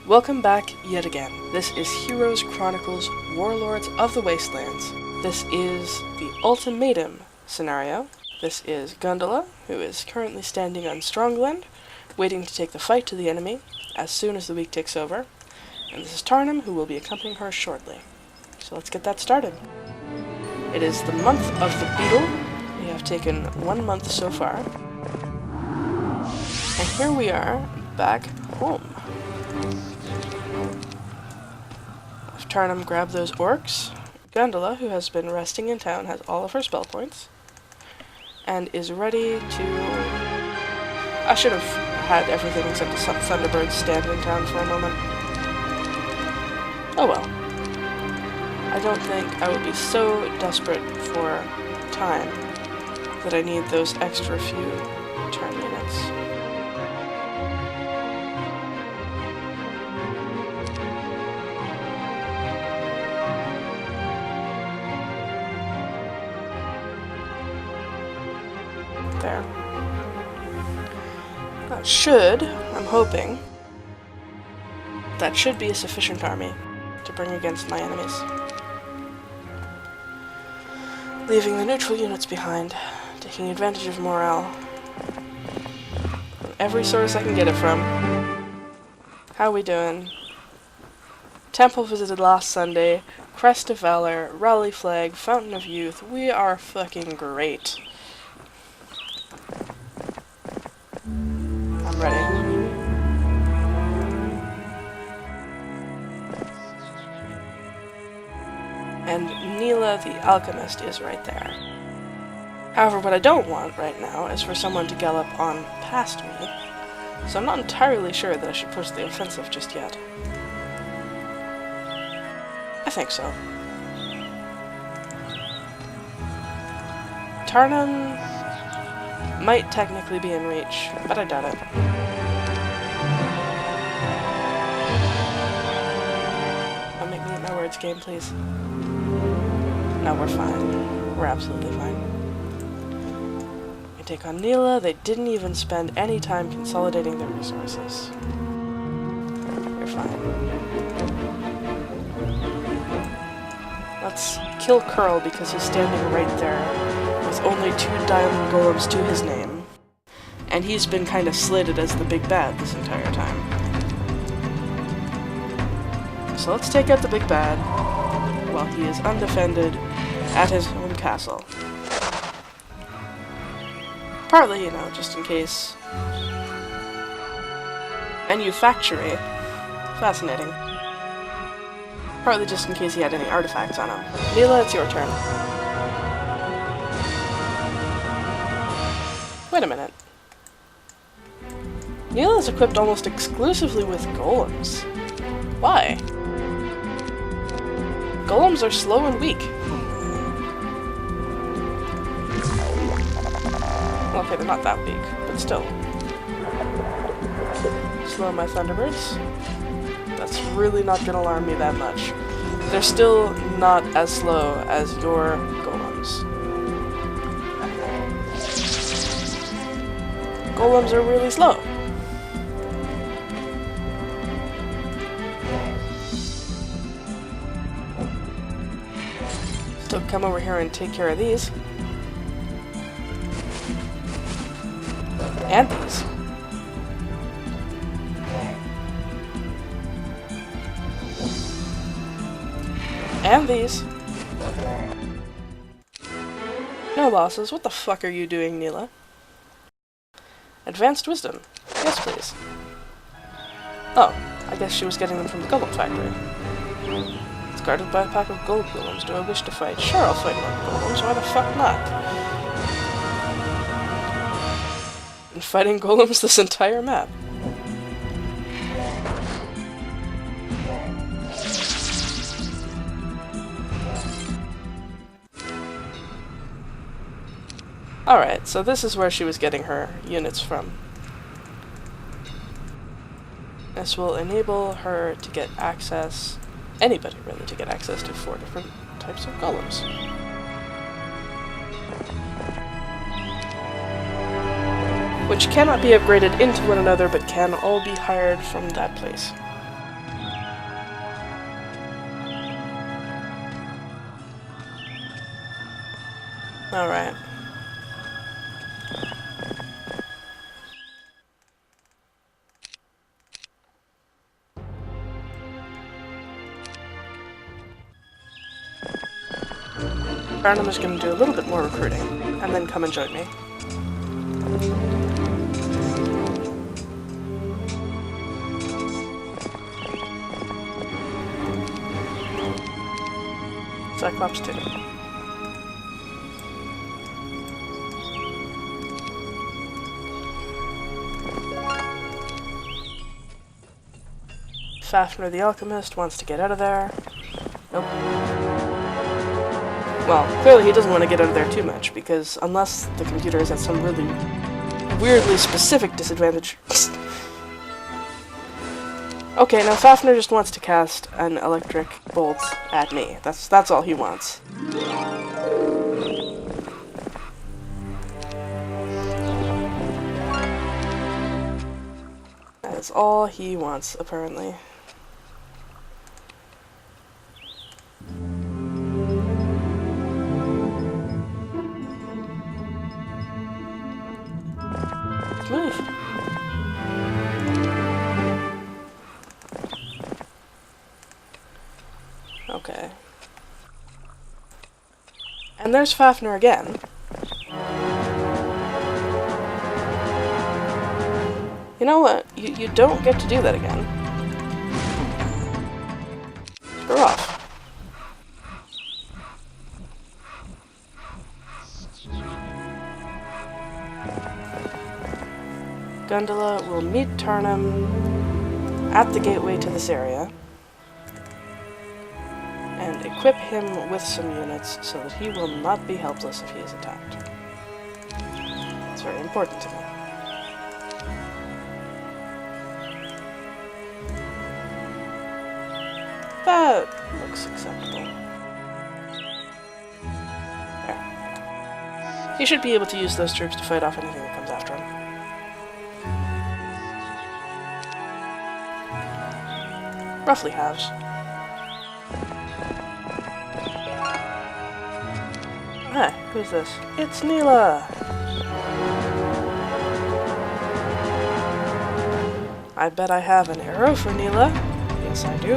Welcome back yet again. This is Heroes Chronicles Warlords of the Wastelands. This is the ultimatum scenario. This is Gundula, who is currently standing on Strongland, waiting to take the fight to the enemy as soon as the week ticks over. And this is Tarnum, who will be accompanying her shortly. So let's get that started. It is the month of the Beetle. We have taken 1 month so far. And here we are, back home. Tarnum grab those orcs. Gundula, who has been resting in town, has all of her spell points. And is ready to... I should have had everything except the Thunderbirds stand in town for a moment. Oh well. I don't think I would be so desperate for time that I need those extra few turn units. There. That should, I'm hoping, that should be a sufficient army to bring against my enemies. Leaving the neutral units behind, taking advantage of morale. From every source I can get it from. How we doing? Temple visited last Sunday, Crest of Valor, Rally Flag, Fountain of Youth. We are fucking great. I'm ready. And Neela the Alchemist is right there. However, what I don't want right now is for someone to gallop on past me, so I'm not entirely sure that I should push the offensive just yet. I think so. Tarnum might technically be in reach, but I doubt it. Don't make me eat my words, game, please. No, we're fine. We're absolutely fine. We take on Neela. They didn't even spend any time consolidating their resources. You're fine. Let's kill Kurl because he's standing right there with only 2 diamond golems to his name. And he's been kind of slated as the big bad this entire time. So let's take out the big bad while he is undefended at his home castle. Partly, you know, just in case. Manufactory. Fascinating. Partly just in case he had any artifacts on him. Neela, it's your turn. Wait a minute. Neela is equipped almost exclusively with golems. Why? Golems are slow and weak. Well, okay, they're not that weak, but still. Slow my Thunderbirds. That's really not gonna alarm me that much. They're still not as slow as your golems. Golems are really slow. So come over here and take care of these. And these. And these. No losses. What the fuck are you doing, Neela? Advanced wisdom. Yes, please. Oh, I guess she was getting them from the golem factory. It's guarded by a pack of gold golems. Do I wish to fight? Sure, I'll fight more golems. Why the fuck not? Been fighting golems this entire map. Alright, so this is where she was getting her units from. This will enable her to get access, anybody really, to get access to 4 different types of golems. Which cannot be upgraded into one another, but can all be hired from that place. Alright. Tarnum is going to do a little bit more recruiting, and then come and join me. Cyclops 2. Fafnir the Alchemist wants to get out of there. Nope. Well, clearly he doesn't want to get out of there too much, because unless the computer is at some really weirdly specific disadvantage... Okay, now Fafnir just wants to cast an electric bolt at me. That's all he wants. That is all he wants, apparently. Move. Okay. And there's Fafnir again. You know what? You don't get to do that again. Screw off. Gundula will meet Tarnum at the gateway to this area and equip him with some units so that he will not be helpless if he is attacked. It's very important to me. That looks acceptable. There. He should be able to use those troops to fight off anything that comes after him. Roughly halves. Hi, who's this? It's Neela! I bet I have an arrow for Neela. Yes, I do.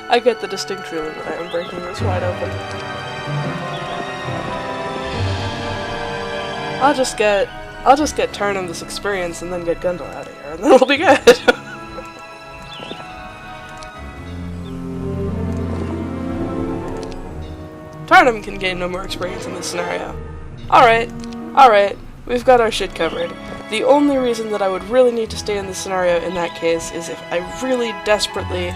I get the distinct feeling that I am breaking this wide open. I'll just get Tarnum this experience and then get Gundula out of here, and then we'll be good. Tarnum can gain no more experience in this scenario. Alright, we've got our shit covered. The only reason that I would really need to stay in this scenario in that case is if I really desperately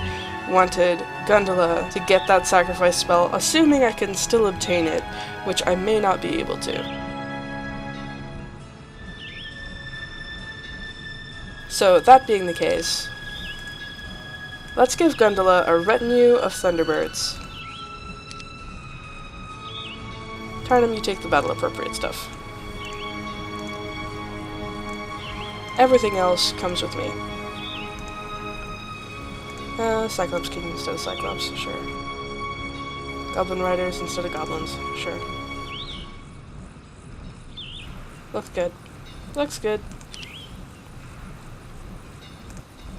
wanted Gundula to get that sacrifice spell, assuming I can still obtain it, which I may not be able to. So, that being the case, let's give Gundula a retinue of Thunderbirds. Tarnum, you take the battle-appropriate stuff. Everything else comes with me. Cyclops King instead of Cyclops, sure. Goblin Riders instead of Goblins, sure. Looks good. Looks good.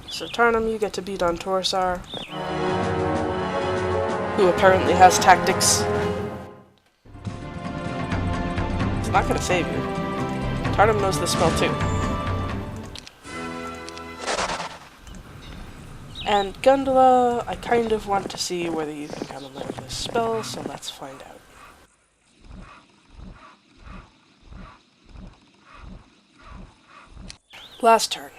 So Tarnum, you get to beat on Torsar, who apparently has tactics. It's not gonna save you. Tarnum knows this spell too. And Gundula, I kind of want to see whether you can come and learn this spell, so let's find out. Last turn.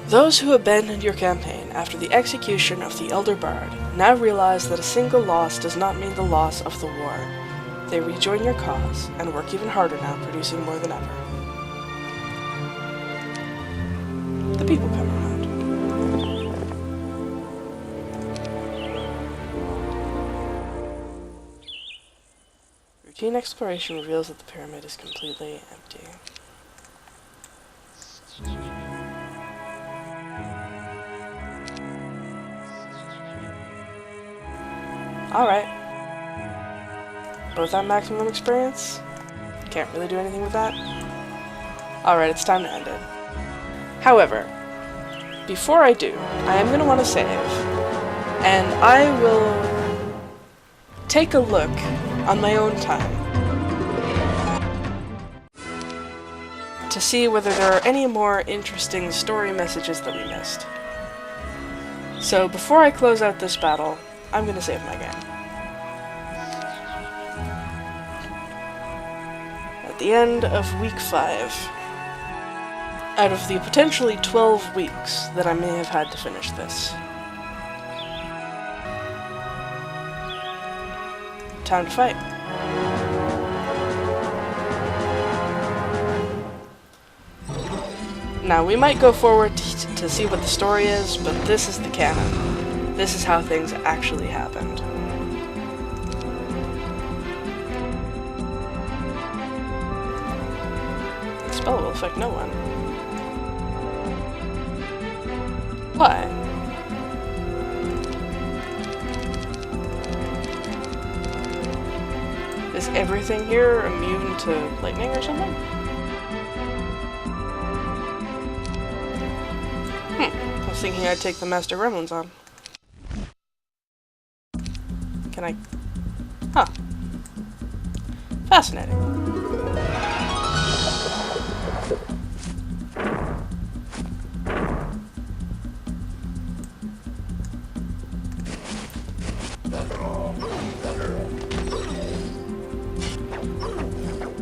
Those who abandoned your campaign after the execution of the Elder Bard now realize that a single loss does not mean the loss of the war. They rejoin your cause and work even harder now, producing more than ever. The people come around. Routine exploration reveals that the pyramid is completely empty. Alright. But without maximum experience, can't really do anything with that. Alright, it's time to end it. However, before I do, I am going to want to save, and I will take a look on my own time to see whether there are any more interesting story messages that we missed. So before I close out this battle, I'm going to save my game. At the end of week 5, out of the potentially 12 weeks that I may have had to finish this. Time to fight. Now, we might go forward to see what the story is, but this is the canon. This is how things actually happened. The spell will affect no one. Why? Is everything here immune to lightning or something? I was thinking I'd take the Master Gremlins on. Can I? Huh. Fascinating.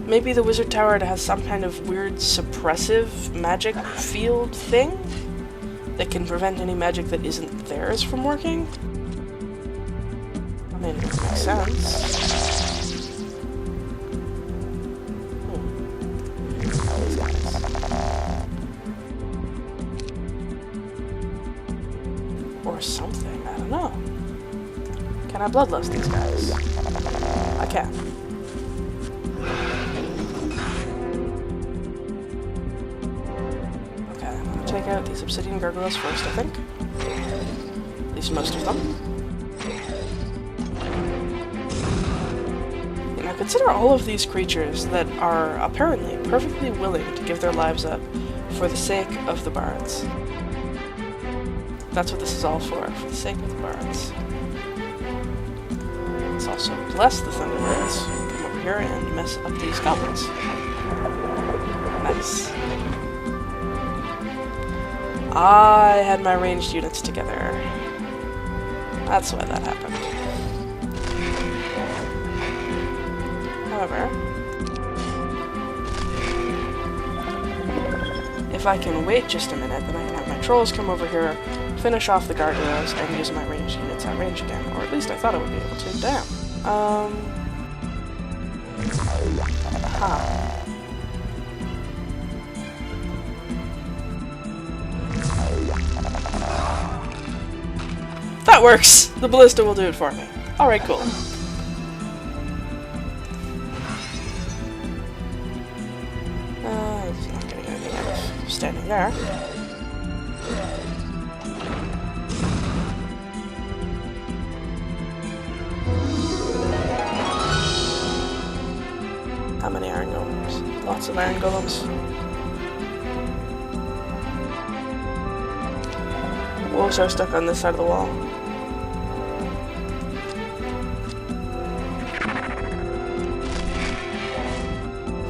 Maybe the wizard tower has some kind of weird suppressive magic field thing that can prevent any magic that isn't theirs from working? I mean, it makes sense. Or something, I don't know. Can I bloodlust these guys? I can. Take out these obsidian gargoyles first, I think. At least most of them. You know, consider all of these creatures that are apparently perfectly willing to give their lives up for the sake of the Bards. That's what this is all for the sake of the Bards. Let's also bless the Thunderbirds. Come over here and mess up these goblins. Nice. I had my ranged units together. That's why that happened. However, if I can wait just a minute, then I can have my trolls come over here, finish off the gargoyles, and use my ranged units at range again. Or at least I thought I would be able to. Damn. That works! The ballista will do it for me. Alright, cool. He's not getting anything out of standing there. How many iron golems? Lots of iron golems. Wolves are stuck on this side of the wall.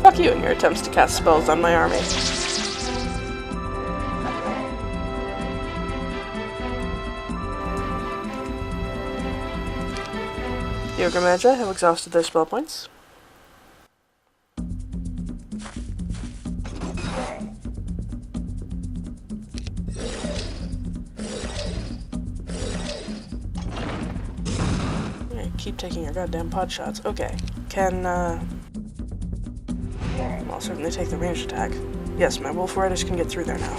Fuck you and your attempts to cast spells on my army. The Ogre Magi have exhausted their spell points. Keep taking your goddamn pot shots. Okay. Can, I'll certainly take the ranged attack. Yes, my wolf riders can get through there now.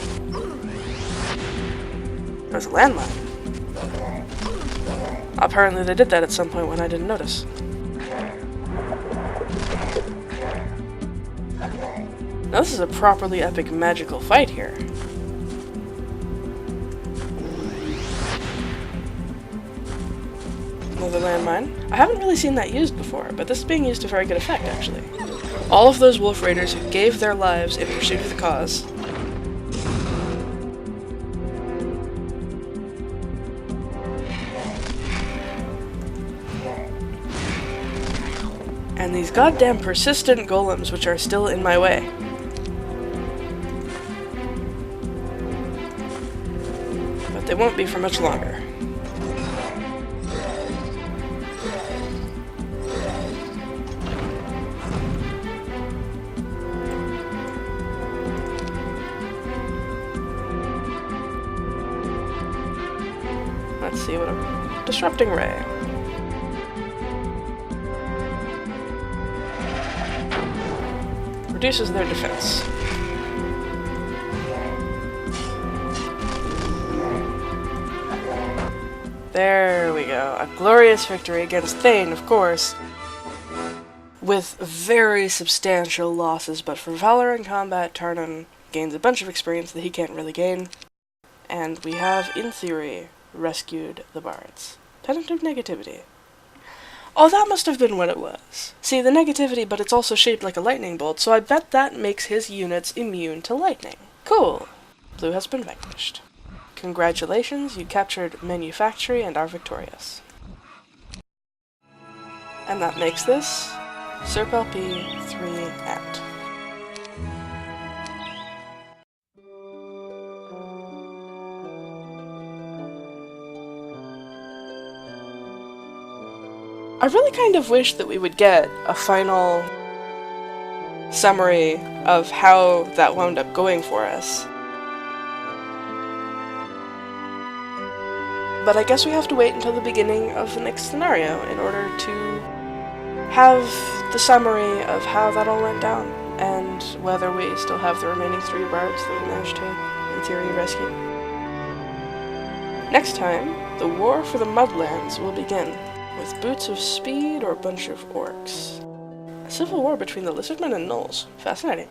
There's a landmine. Apparently they did that at some point when I didn't notice. Now this is a properly epic magical fight here. Another landmine. I haven't really seen that used before, but this is being used to very good effect, actually. All of those wolf raiders who gave their lives in pursuit of the cause. And these goddamn persistent golems which are still in my way. But they won't be for much longer. Let's see what a disrupting ray. Reduces their defense. There we go. A glorious victory against Thane, of course. With very substantial losses, but for valor in combat, Tarnum gains a bunch of experience that he can't really gain. And we have, in theory, rescued the Bards. Tentative negativity. Oh, that must have been what it was. See, the negativity, but it's also shaped like a lightning bolt, so I bet that makes his units immune to lightning. Cool. Blue has been vanquished. Congratulations, you captured Manufactory and are victorious. And that makes this Serp LP 3 Ant. I really kind of wish that we would get a final summary of how that wound up going for us. But I guess we have to wait until the beginning of the next scenario in order to have the summary of how that all went down, and whether we still have the remaining 3 bards that we managed to, in theory, rescue. Next time, the War for the Mudlands will begin. With boots of speed or a bunch of orcs. A civil war between the lizardmen and gnolls. Fascinating.